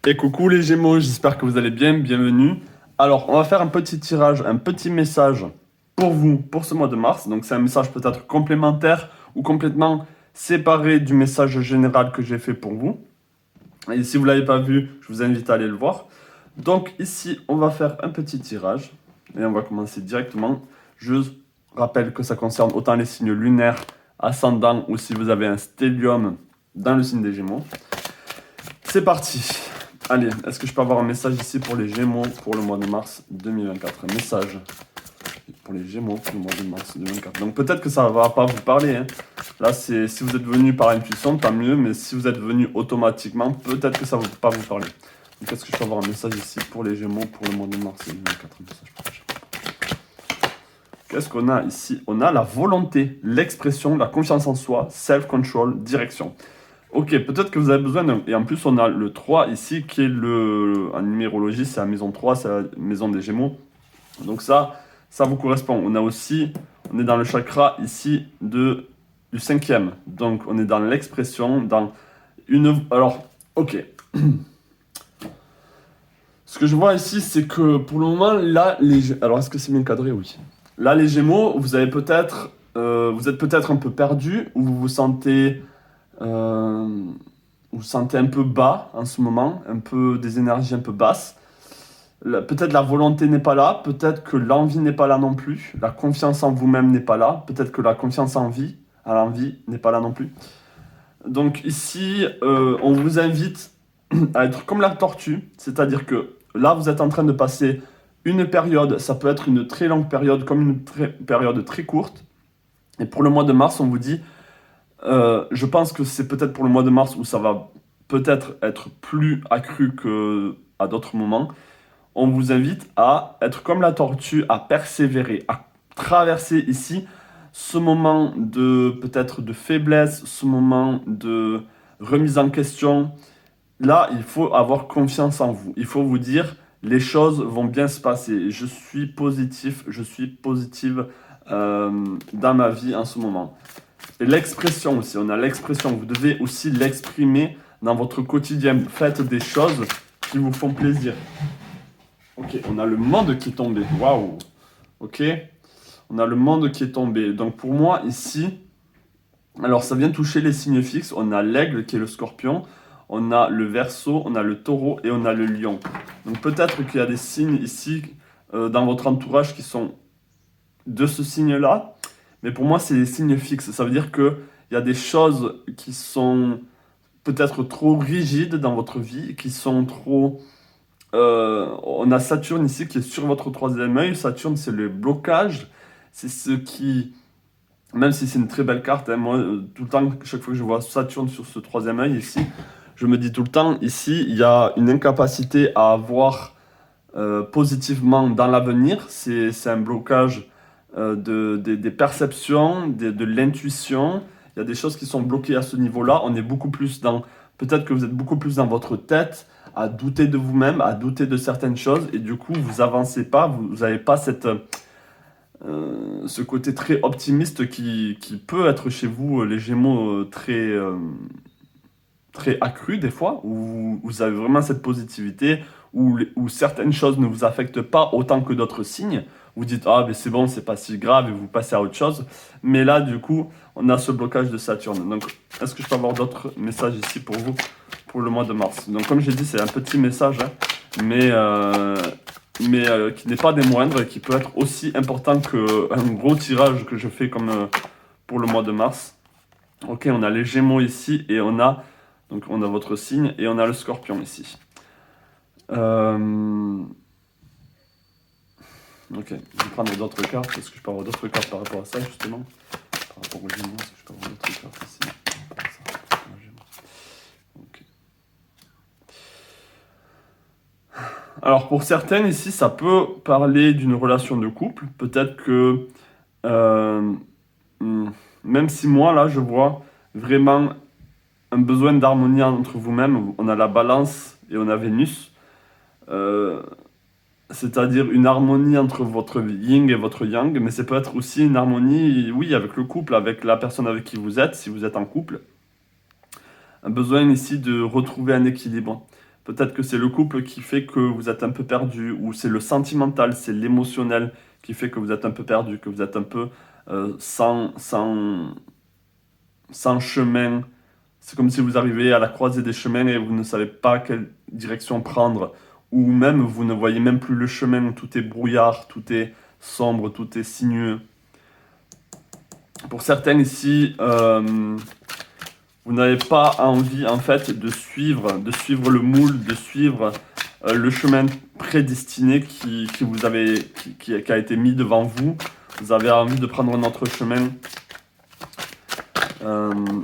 Et coucou les Gémeaux, j'espère que vous allez bien, bienvenue. Alors, on va faire un petit tirage, un petit message pour vous, pour ce mois de mars. Donc, c'est un message peut-être complémentaire ou complètement séparé du message général que j'ai fait pour vous. Et si vous ne l'avez pas vu, je vous invite à aller le voir. Donc, ici, on va faire un petit tirage. Et on va commencer directement. Je rappelle que ça concerne autant les signes lunaires, ascendants, ou si vous avez un stellium dans le signe des Gémeaux. C'est parti. Allez, est-ce que je peux avoir un message ici pour les Gémeaux pour le mois de mars 2024? Un message pour les Gémeaux pour le mois de mars 2024. Donc peut-être que ça ne va pas vous parler. Hein. Là, si vous êtes venu par intuition, tant mieux. Mais si vous êtes venu automatiquement, peut-être que ça ne va pas vous parler. Donc est-ce que je peux avoir un message ici pour les Gémeaux pour le mois de mars 2024? Un message pour les Gémeaux. Qu'est-ce qu'on a ici? On a la volonté, l'expression, la confiance en soi, self-control, direction. Ok, peut-être que vous avez besoin d'un... Et en plus, on a le 3 ici, qui est en numérologie, c'est la maison 3, c'est la maison des Gémeaux. Donc ça vous correspond. On a aussi, on est dans le chakra ici du 5e. Donc on est dans l'expression, dans une... Alors, ok. Ce que je vois ici, c'est que pour le moment, là, alors est-ce que c'est bien cadré? Oui. Là, les Gémeaux, vous êtes peut-être un peu perdu, ou vous vous sentez un peu bas en ce moment, un peu des énergies un peu basses. Peut-être la volonté n'est pas là, peut-être que l'envie n'est pas là non plus, la confiance en vous-même n'est pas là, peut-être que la confiance en l'envie n'est pas là non plus. Donc ici, on vous invite à être comme la tortue, c'est-à-dire que là, vous êtes en train de passer une période, ça peut être une très longue période comme une période très courte. Et pour le mois de mars, on vous dit, je pense que c'est peut-être pour le mois de mars où ça va peut-être être plus accru qu'à d'autres moments. On vous invite à être comme la tortue, à persévérer, à traverser ici ce moment de peut-être de faiblesse, ce moment de remise en question. Là, il faut avoir confiance en vous. Il faut vous dire, les choses vont bien se passer. Je suis positif, je suis positive dans ma vie en ce moment. Et l'expression aussi, on a l'expression, vous devez aussi l'exprimer dans votre quotidien. Faites des choses qui vous font plaisir. Ok, on a le monde qui est tombé. Waouh. Ok, on a le monde qui est tombé. Donc pour moi ici, alors ça vient toucher les signes fixes. On a l'aigle qui est le scorpion, on a le verseau, on a le taureau et on a le lion. Donc peut-être qu'il y a des signes ici dans votre entourage qui sont de ce signe-là. Mais pour moi, c'est des signes fixes. Ça veut dire qu'il y a des choses qui sont peut-être trop rigides dans votre vie, qui sont trop... on a Saturne ici qui est sur votre troisième œil. Saturne, c'est le blocage. C'est ce qui... Même si c'est une très belle carte, hein, moi, tout le temps, chaque fois que je vois Saturne sur ce troisième œil ici, je me dis tout le temps, ici, il y a une incapacité à voir positivement dans l'avenir. C'est un blocage des perceptions, de l'intuition. Il y a des choses qui sont bloquées à ce niveau-là. On est beaucoup plus dans... Peut-être que vous êtes beaucoup plus dans votre tête, à douter de vous-même, à douter de certaines choses. Et du coup, vous avancez pas, vous n'avez pas ce côté très optimiste qui peut être chez vous, les Gémeaux, très accru des fois, où vous avez vraiment cette positivité, où certaines choses ne vous affectent pas autant que d'autres signes. Vous dites, ah, mais c'est bon, c'est pas si grave, et vous passez à autre chose. Mais là, du coup, on a ce blocage de Saturne. Donc, est-ce que je peux avoir d'autres messages ici pour vous, pour le mois de mars? Donc, comme j'ai dit, c'est un petit message, hein, mais qui n'est pas des moindres, et qui peut être aussi important qu'un gros tirage que je fais comme pour le mois de mars. Ok, on a les Gémeaux ici, et donc on a votre signe, et on a le Scorpion ici. Ok, je vais prendre d'autres cartes. Est-ce que je peux avoir d'autres cartes par rapport à ça, justement? Par rapport aux Gémeaux, est-ce que je peux avoir d'autres cartes ici? Par rapport aux Gémeaux. Ok. Alors, pour certaines, ici, ça peut parler d'une relation de couple. Peut-être que, euh, même si moi, là, je vois vraiment un besoin d'harmonie entre vous-même, on a la balance et on a Vénus. Euh, C'est-à-dire une harmonie entre votre yin et votre yang, mais ça peut être aussi une harmonie, oui, avec le couple, avec la personne avec qui vous êtes, si vous êtes en couple. Un besoin ici de retrouver un équilibre. Peut-être que c'est le couple qui fait que vous êtes un peu perdu, ou c'est le sentimental, c'est l'émotionnel qui fait que vous êtes un peu perdu, que vous êtes un peu sans chemin. C'est comme si vous arrivez à la croisée des chemins et vous ne savez pas quelle direction prendre. Ou même vous ne voyez même plus le chemin, tout est brouillard, tout est sombre, tout est sinueux. Pour certains ici, vous n'avez pas envie en fait de suivre le moule, de suivre le chemin prédestiné qui a été mis devant vous. Vous avez envie de prendre un autre chemin.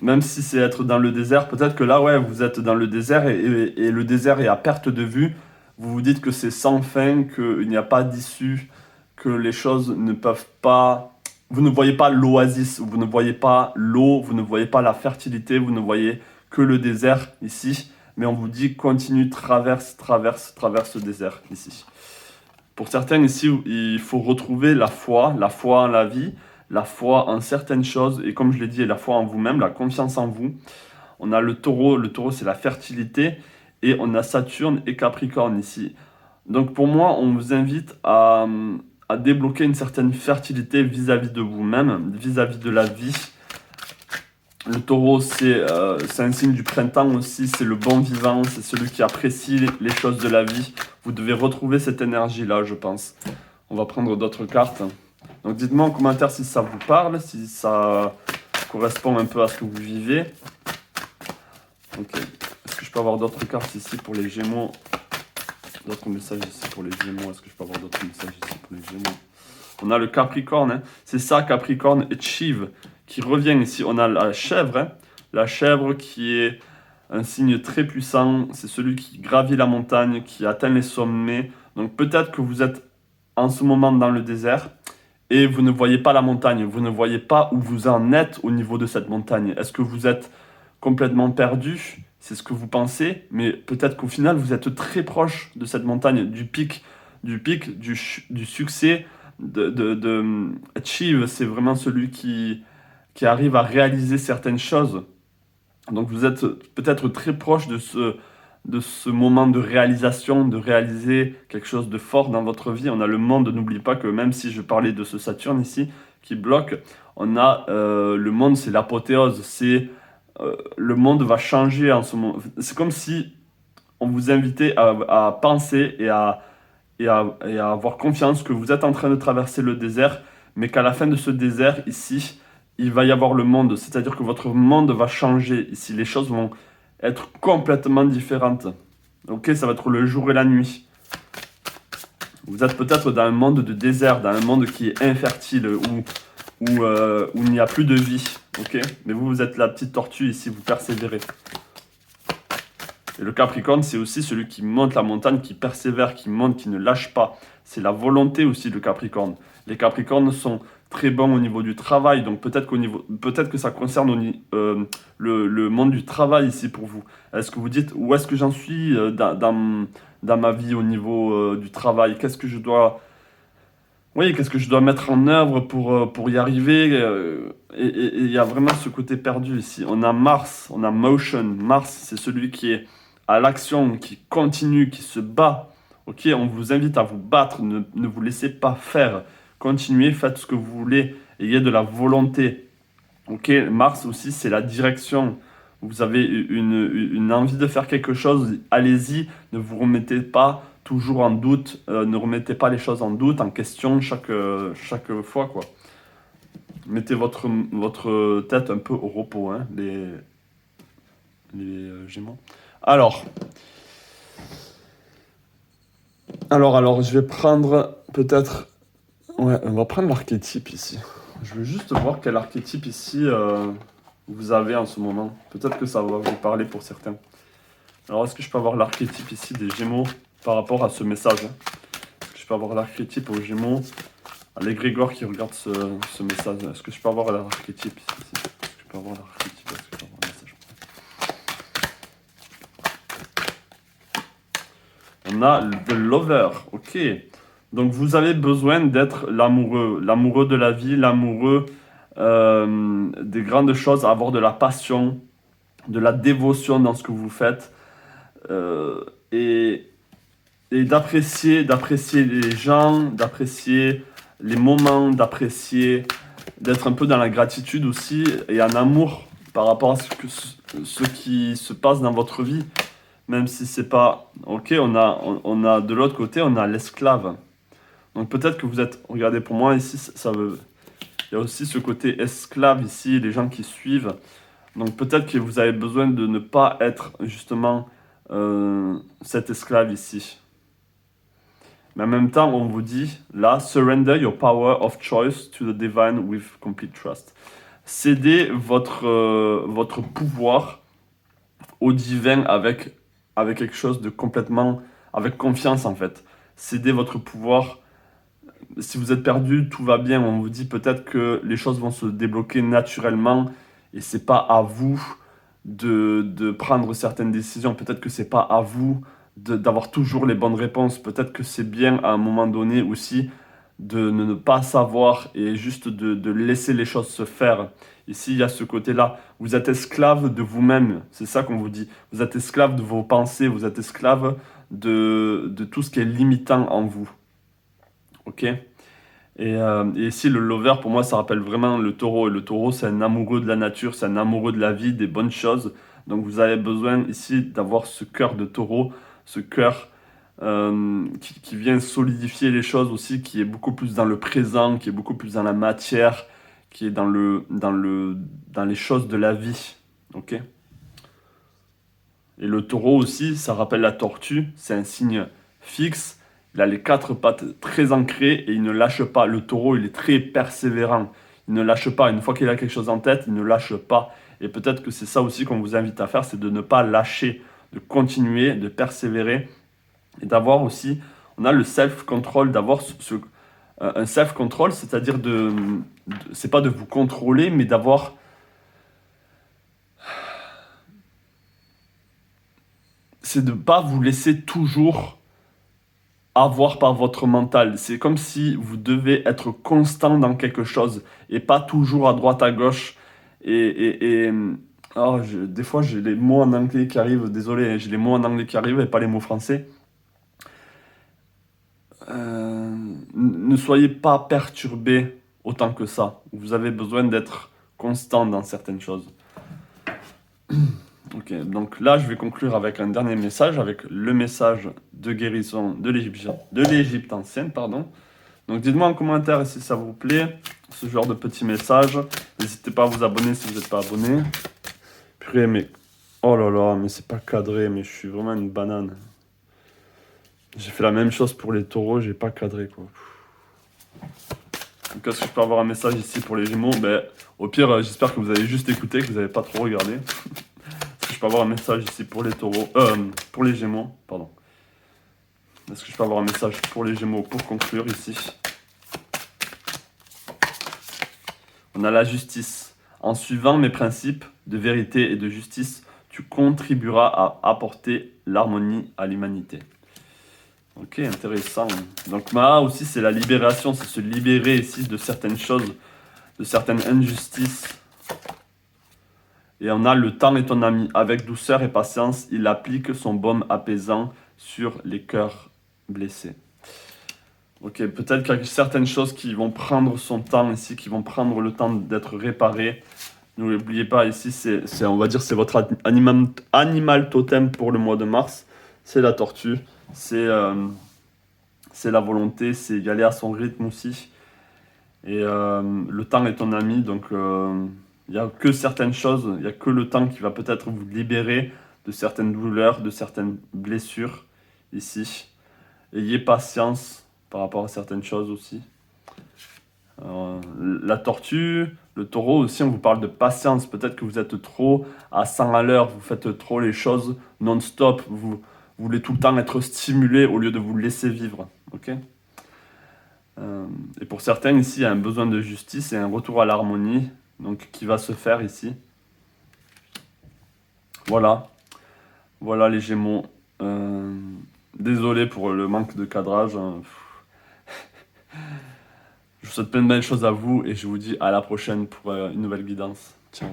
Même si c'est être dans le désert, peut-être que là, ouais, vous êtes dans le désert et le désert est à perte de vue. Vous vous dites que c'est sans fin, qu'il n'y a pas d'issue, que les choses ne peuvent pas... Vous ne voyez pas l'oasis, vous ne voyez pas l'eau, vous ne voyez pas la fertilité, vous ne voyez que le désert ici. Mais on vous dit continue, traverse ce désert ici. Pour certains ici, il faut retrouver la foi en la vie, la foi en certaines choses, et comme je l'ai dit, la foi en vous-même, la confiance en vous. On a le taureau c'est la fertilité, et on a Saturne et Capricorne ici. Donc pour moi, on vous invite à débloquer une certaine fertilité vis-à-vis de vous-même, vis-à-vis de la vie. Le taureau, c'est un signe du printemps aussi, c'est le bon vivant, c'est celui qui apprécie les choses de la vie. Vous devez retrouver cette énergie-là, je pense. On va prendre d'autres cartes. Donc dites-moi en commentaire si ça vous parle, si ça correspond un peu à ce que vous vivez. Ok. Est-ce que je peux avoir d'autres cartes ici pour les Gémeaux? D'autres messages ici pour les Gémeaux. Est-ce que je peux avoir d'autres messages ici pour les Gémeaux? On a le Capricorne, hein. C'est ça, Capricorne, achieve, qui revient ici. On a la chèvre, hein. La chèvre qui est un signe très puissant. C'est celui qui gravit la montagne, qui atteint les sommets. Donc peut-être que vous êtes en ce moment dans le désert et vous ne voyez pas la montagne. Vous ne voyez pas où vous en êtes au niveau de cette montagne. Est-ce que vous êtes complètement perdu? C'est ce que vous pensez, mais peut-être qu'au final, vous êtes très proche de cette montagne, du succès, achieve, c'est vraiment celui qui arrive à réaliser certaines choses. Donc vous êtes peut-être très proche de ce moment de réalisation, de réaliser quelque chose de fort dans votre vie. On a le monde, n'oubliez pas que même si je parlais de ce Saturne ici, qui bloque, on a le monde, c'est l'apothéose, c'est le monde va changer en ce moment. C'est comme si on vous invitait à penser et à avoir confiance que vous êtes en train de traverser le désert, mais qu'à la fin de ce désert, ici, il va y avoir le monde. C'est-à-dire que votre monde va changer. Ici, les choses vont être complètement différentes. Ok, ça va être le jour et la nuit. Vous êtes peut-être dans un monde de désert, dans un monde qui est infertile, où il n'y a plus de vie. Ok, mais vous êtes la petite tortue ici, vous persévérez. Et le Capricorne, c'est aussi celui qui monte la montagne, qui persévère, qui monte, qui ne lâche pas. C'est la volonté aussi, le Capricorne. Les Capricornes sont très bons au niveau du travail, donc peut-être que ça concerne le monde du travail ici pour vous. Est-ce que vous dites, où est-ce que j'en suis dans ma vie au niveau du travail? Qu'est-ce que je dois mettre en œuvre pour y arriver? Et il y a vraiment ce côté perdu ici. On a Mars, on a Motion. Mars, c'est celui qui est à l'action, qui continue, qui se bat. Ok, on vous invite à vous battre, ne vous laissez pas faire. Continuez, faites ce que vous voulez, ayez de la volonté. Ok, Mars aussi, c'est la direction. Vous avez une envie de faire quelque chose, allez-y, ne vous remettez pas toujours en doute, ne remettez pas les choses en doute, en question chaque fois, quoi. Mettez votre tête un peu au repos, hein, les Gémeaux. Alors, je vais prendre peut-être... Ouais, on va prendre l'archétype ici. Je veux juste voir quel archétype ici vous avez en ce moment. Peut-être que ça va vous parler pour certains. Alors, est-ce que je peux avoir l'archétype ici des Gémeaux par rapport à ce message? Est-ce que je peux avoir l'archétype aux Gémeaux? Allez, Grégor qui regarde ce message. Est-ce que je peux avoir l'archétype ici? Est-ce que je peux avoir l'archétype? Est-ce que je peux avoir le message? On a The Lover, ok. Donc vous avez besoin d'être l'amoureux de la vie, l'amoureux des grandes choses, avoir de la passion, de la dévotion dans ce que vous faites. et, et d'apprécier les gens, d'apprécier les moments, d'être un peu dans la gratitude aussi et en amour par rapport à ce qui se passe dans votre vie. Même si c'est pas... Ok, on a de l'autre côté, on a l'esclave. Donc peut-être que vous êtes... Regardez, pour moi ici, il y a aussi ce côté esclave ici, les gens qui suivent. Donc peut-être que vous avez besoin de ne pas être justement cet esclave ici. Mais en même temps, on vous dit, là, surrender your power of choice to the divine with complete trust. Cédez votre pouvoir au divin avec quelque chose de complètement... avec confiance en fait. Cédez votre pouvoir. Si vous êtes perdu, tout va bien. On vous dit peut-être que les choses vont se débloquer naturellement et c'est pas à vous de prendre certaines décisions. Peut-être que c'est pas à vous d'avoir toujours les bonnes réponses. Peut-être que c'est bien à un moment donné aussi de ne pas savoir et juste de laisser les choses se faire. Ici, il y a ce côté-là. Vous êtes esclave de vous-même. C'est ça qu'on vous dit. Vous êtes esclave de vos pensées. Vous êtes esclave de tout ce qui est limitant en vous. Ok? Et ici, le lover, pour moi, ça rappelle vraiment le taureau. Et le taureau, c'est un amoureux de la nature, c'est un amoureux de la vie, des bonnes choses. Donc, vous avez besoin ici d'avoir ce cœur de taureau, ce cœur qui vient solidifier les choses aussi, qui est beaucoup plus dans le présent, qui est beaucoup plus dans la matière, qui est dans les choses de la vie. Ok? Et le taureau aussi, ça rappelle la tortue, c'est un signe fixe. Il a les quatre pattes très ancrées et il ne lâche pas. Le taureau, il est très persévérant. Il ne lâche pas. Une fois qu'il a quelque chose en tête, il ne lâche pas. Et peut-être que c'est ça aussi qu'on vous invite à faire, c'est de ne pas lâcher, de continuer, de persévérer et d'avoir aussi, on a le self-control, d'avoir un self-control, c'est-à-dire c'est pas de vous contrôler, mais d'avoir, c'est de ne pas vous laisser toujours avoir par votre mental. C'est comme si vous devez être constant dans quelque chose et pas toujours à droite à gauche. Des fois, j'ai les mots en anglais qui arrivent. Désolé, hein, j'ai les mots en anglais qui arrivent et pas les mots français. Ne soyez pas perturbé autant que ça. Vous avez besoin d'être constant dans certaines choses. Ok, donc là, je vais conclure avec un dernier message, avec le message de guérison de l'Égypte ancienne, pardon. Donc dites-moi en commentaire si ça vous plaît, ce genre de petit message. N'hésitez pas à vous abonner si vous n'êtes pas abonné. Purée, mais... Oh là là, mais c'est pas cadré, mais je suis vraiment une banane. J'ai fait la même chose pour les taureaux, j'ai pas cadré, quoi. Donc est-ce que je peux avoir un message ici pour les Gémeaux? Ben, au pire, j'espère que vous avez juste écouté, que vous n'avez pas trop regardé. Est-ce que je peux avoir un message ici pour les taureaux, pour les Gémeaux, pardon. Est-ce que je peux avoir un message pour les Gémeaux pour conclure ici? On a la justice. En suivant mes principes de vérité et de justice, tu contribueras à apporter l'harmonie à l'humanité. Ok, intéressant. Donc Maha aussi, c'est la libération, c'est se libérer ici de certaines choses, de certaines injustices. Et on a le temps est ton ami. Avec douceur et patience, il applique son baume apaisant sur les cœurs blessés. Ok, peut-être qu'il y a certaines choses qui vont prendre son temps ici, qui vont prendre le temps d'être réparées. N'oubliez pas, ici, on va dire, c'est votre animal totem pour le mois de mars. C'est la tortue. C'est la volonté, c'est y aller à son rythme aussi. Et le temps est ton ami, donc il n'y a que certaines choses, il n'y a que le temps qui va peut-être vous libérer de certaines douleurs, de certaines blessures ici. Ayez patience par rapport à certaines choses aussi. La tortue, le taureau aussi, on vous parle de patience. Peut-être que vous êtes trop à 100 à l'heure, vous faites trop les choses non-stop, vous voulez tout le temps être stimulé au lieu de vous laisser vivre. Ok? Et pour certains ici, il y a un besoin de justice et un retour à l'harmonie, donc qui va se faire ici. Voilà, voilà les Gémeaux. Désolé pour le manque de cadrage. Je vous souhaite plein de belles choses à vous et je vous dis à la prochaine pour une nouvelle guidance. Ciao.